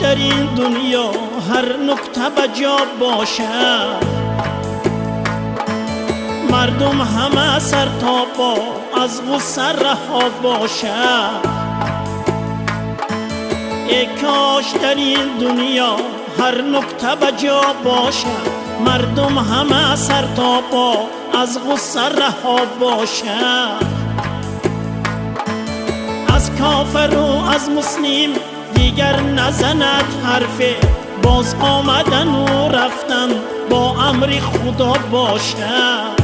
در این دنیا هر نکته بجا باشد، مردم همه سر تا پا از غصه رها باشد. ای کاش در این دنیا هر نکته بجا باشد، مردم همه سر تا پا از غصه رها باشد. از کافر و از مسلم دیگر نزند حرفه، باز آمدن و رفتن با امر خدا باشد.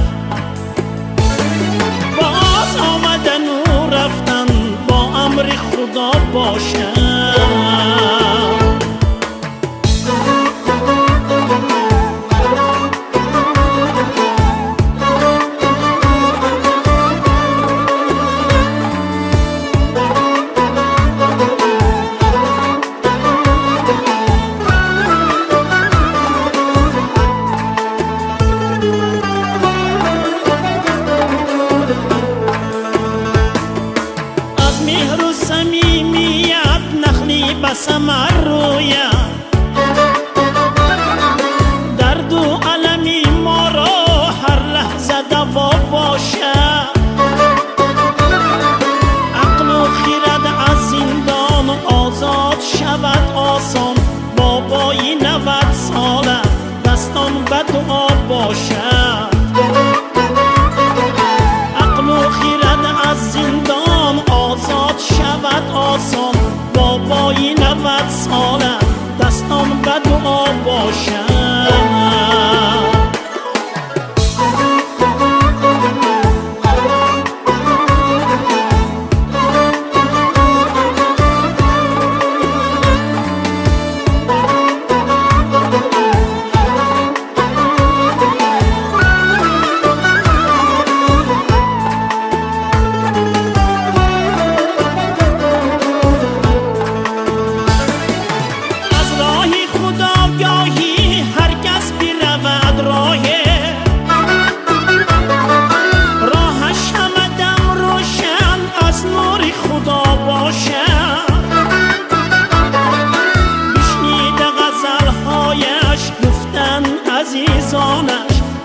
باز آمدن و رفتن با امر خدا باشد. ثمر رویم درد و علمی ما را هر لحظه دوا باشد. عقل و خرد از زندان آزاد شود آسان، بابای 90 ساله دستان به دعا باشد. عقل و خرد از زندان آزاد شود آسان، بابای 90 ساله دستان به دعا باشد.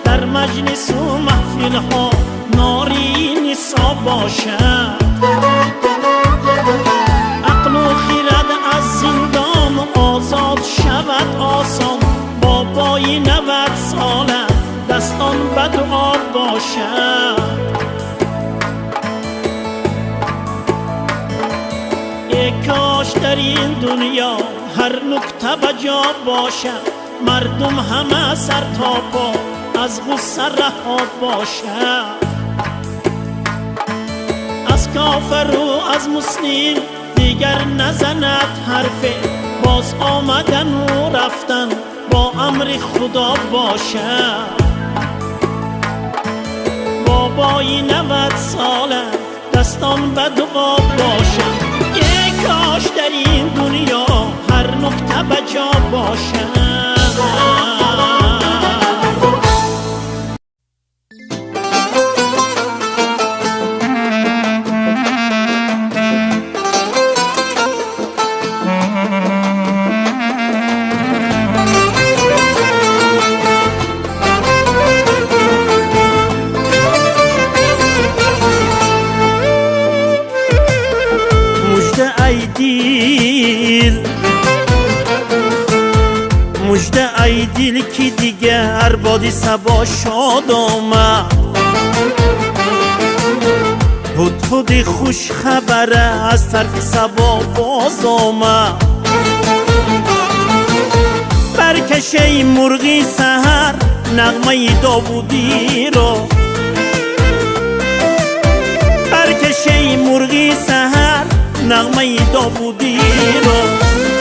در مجلس و محفل ها ناری نسا باشد. عقل و خرد از زندان آزاد شود آسان، بابای 90 ساله دستان به دعا باشد. ای کاش در این دنیا هر نکته بجا باشد، مردم همه سر تا پا از غصه رها باشد. از کافر و از مسلم دیگر نزند حرفه، باز آمدن و رفتن با امر خدا باشد. بابای 90 ساله دستان به دعا باشد. ای کاش در این دنیا هر نکته بجا باشد. مژده ای دل که دیگر بادی صبا شاد آمد، هدهد خوش خبره از طرف صبا باز آمد. برکشه مرغی سحر نغمه داوودی را، برکشه مرغی سحر نغمه داوودی را،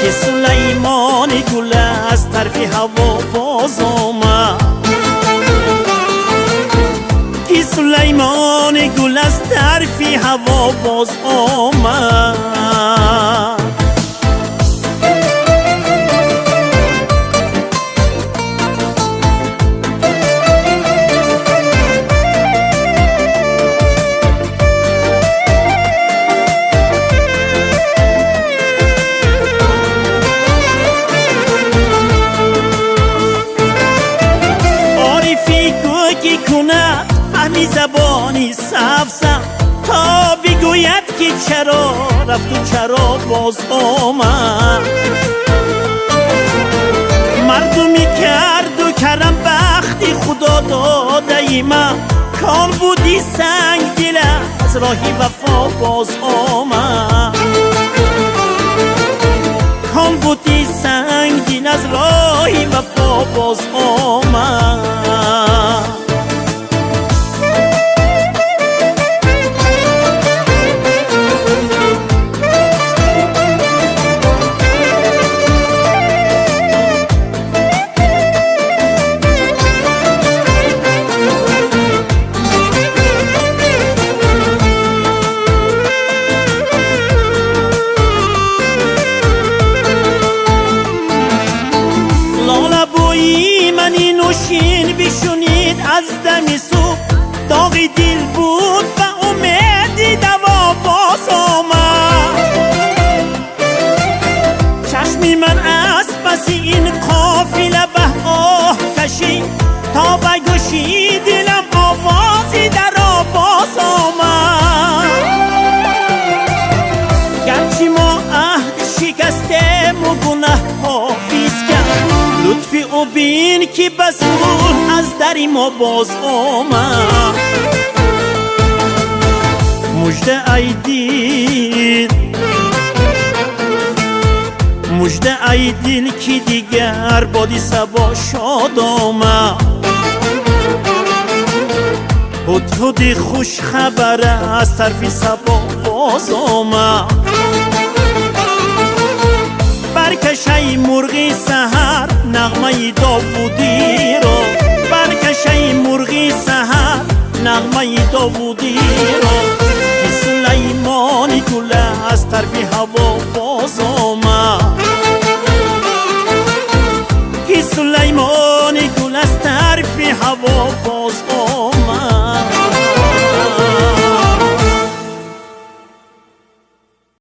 که سلیمان گل از طرف هوا باز آمد. که سلیمان گل از طرف هوا باز آمد. آبی سبزم تا بگوید که چرا رفت و چرا باز آمد. مردمی کرد و کرم بختی خدا داده ای من، کان بودی سنگ دل از راهی وفا باز آمد. کان بودی سنگ دل از راهی وفا باز آمد. منی نوشین بشونید از دمی صبح، داغی دل بود و امیدی دوا باز آمد. چشمی من از پس این قافله به آه کشید تا به گوشی دلم آوازی در باز آمد. گرچه ما عهد شکستیم و گناه حافظ کرد، لطفی او بین که بسور از دری ما باز آمد. مژده ای دل، مژده ای دل که دیگر بادی صبا شاد آمد. هدهد خوش خبر از طرف صبا باز آمد. برکش ای مرغی سحر نغمه داوودی را، برکش ای مرغی سحر نغمه داوودی را، که سلیمانی گل از طرف هوا باز آمد.